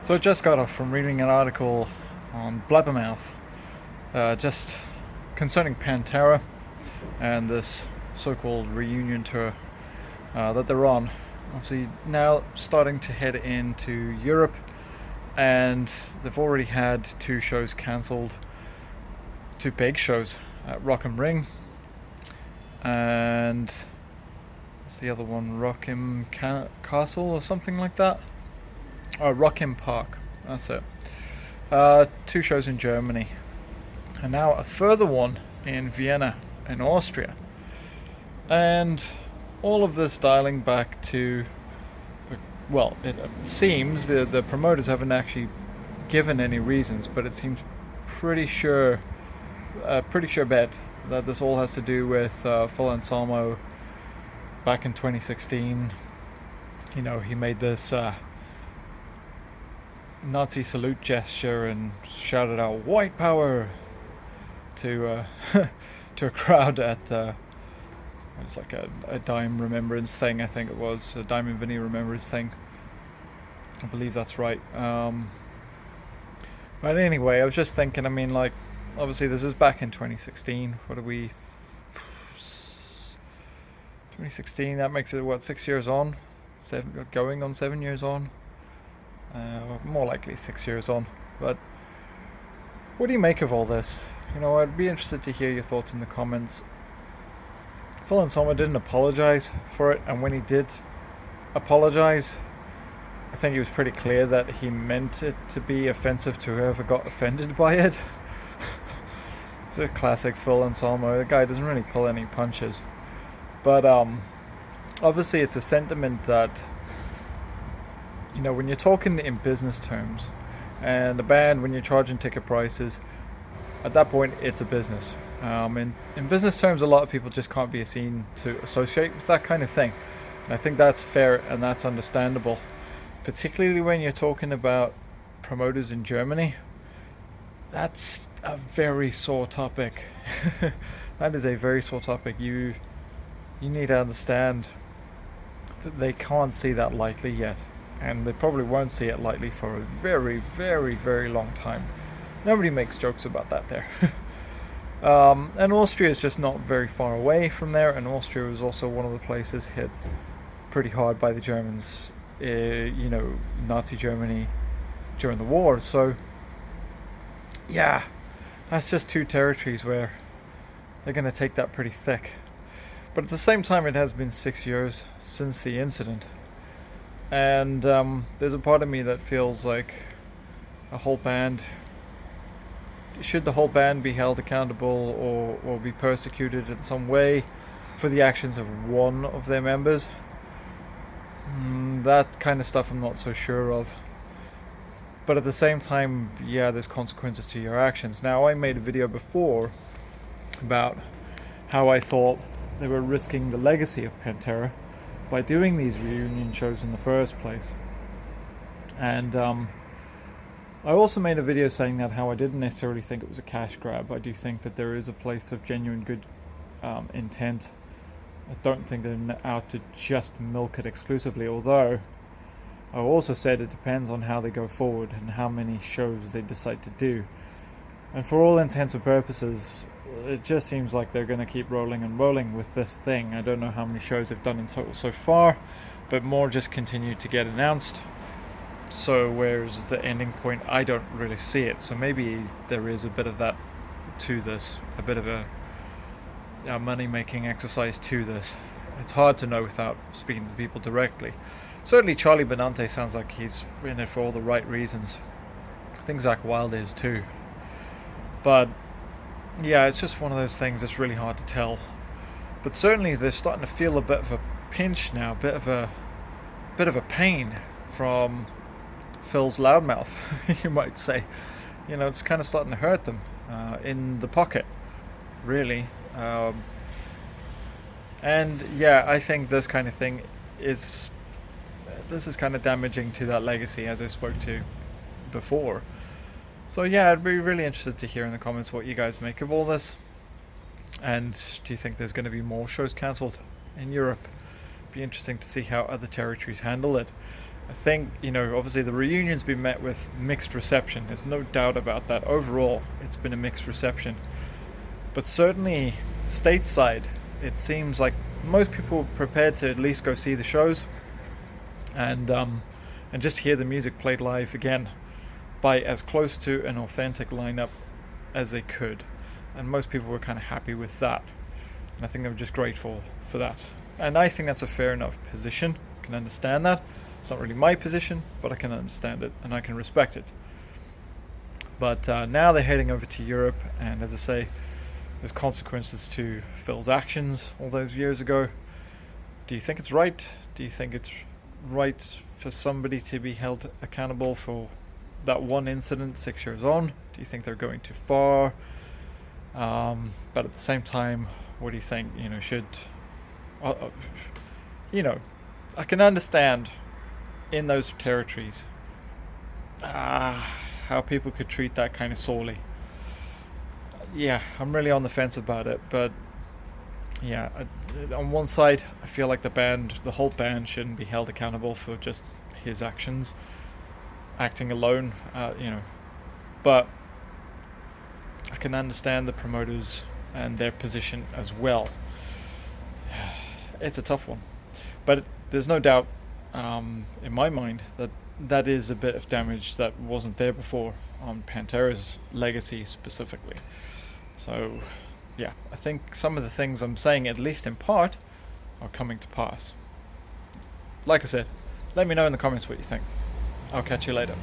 So I just got off from reading an article on Blabbermouth, just concerning Pantera and this so-called reunion tour that they're on. Obviously now starting to head into Europe, and they've already had two shows cancelled, two big shows at Rock am Ring, and what's the other one, Castle or something like that? Oh, Rock im Park, that's it. Two shows in Germany, and now a further one in Vienna, in Austria. And all of this dialing back to, well, it seems the promoters haven't actually given any reasons, but it seems pretty sure bet that this all has to do with Phil Anselmo back in 2016. You know, he made this Nazi salute gesture and shouted out "White Power" to to a crowd at it was like a Dime Remembrance thing. I think it was a Dime and Vinny Remembrance thing. I believe that's right. But anyway, I was just thinking. I mean, like, obviously this is back in 2016. What are we? 2016. That makes it what, 6 years on? Going on 7 years on. More likely 6 years on. But what do you make of all this? You know, I'd be interested to hear your thoughts in the comments. Phil Anselmo didn't apologize for it, and when he did apologize, I think it was pretty clear that he meant it to be offensive to whoever got offended by it. It's a classic Phil Anselmo. The guy doesn't really pull any punches. But obviously it's a sentiment that, you know, when you're talking in business terms, and the band, when you're charging ticket prices, at that point it's a business. In business terms, a lot of people just can't be seen to associate with that kind of thing. And I think that's fair and that's understandable. Particularly when you're talking about promoters in Germany. That's a very sore topic. That is a very sore topic. You need to understand that they can't see that lightly yet. And they probably won't see it lightly for a very, very, very long time. Nobody makes jokes about that there. And Austria is just not very far away from there, and Austria was also one of the places hit pretty hard by the Germans, Nazi Germany during the war. So, yeah, that's just two territories where they're going to take that pretty thick. But at the same time, it has been 6 years since the incident. And there's a part of me that feels like should the whole band be held accountable or be persecuted in some way for the actions of one of their members? That kind of stuff I'm not so sure of. But at the same time, yeah, there's consequences to your actions. Now, I made a video before about how I thought they were risking the legacy of Pantera by doing these reunion shows in the first place. And I also made a video saying that how I didn't necessarily think it was a cash grab. I do think that there is a place of genuine good intent. I don't think they're out to just milk it exclusively, although I also said it depends on how they go forward and how many shows they decide to do. And for all intents and purposes, it just seems like they're going to keep rolling and rolling with this thing. I don't know how many shows they've done in total so far, but more just continue to get announced. So where's the ending point? I don't really see it. So maybe there is a bit of that to this, a bit of a money-making exercise to this. It's hard to know without speaking to the people directly. Certainly Charlie Benante sounds like he's in it for all the right reasons. I think Zakk Wylde is too. But yeah, it's just one of those things that's really hard to tell. But certainly they're starting to feel a bit of a pinch now, a bit of a pain from Phil's loudmouth, you might say. You know, it's kind of starting to hurt them in the pocket, really. And yeah, I think this kind of thing is kind of damaging to that legacy, as I spoke to before. So yeah, I'd be really interested to hear in the comments what you guys make of all this. And do you think there's going to be more shows cancelled in Europe? Be interesting to see how other territories handle it. I think, obviously the reunion's been met with mixed reception. There's no doubt about that. Overall, it's been a mixed reception. But certainly stateside, it seems like most people are prepared to at least go see the shows and just hear the music played live again by as close to an authentic lineup as they could. And most people were kind of happy with that. And I think I'm just grateful for that. And I think that's a fair enough position. I can understand that. It's not really my position, but I can understand it and I can respect it. But now they're heading over to Europe, and as I say, there's consequences to Phil's actions all those years ago. Do you think it's right? Do you think it's right for somebody to be held accountable for that one incident 6 years on? Do you think they're going too far? But at the same time, what do you think? I can understand in those territories how people could treat that kind of sorely. Yeah, I'm really on the fence about it, but yeah, on one side, I feel like the whole band shouldn't be held accountable for just his actions, acting alone, but I can understand the promoters and their position as well. It's a tough one, but there's no doubt in my mind that is a bit of damage that wasn't there before on Pantera's legacy specifically. So yeah, I think some of the things I'm saying, at least in part, are coming to pass. Like I said, let me know in the comments what you think. I'll catch you later.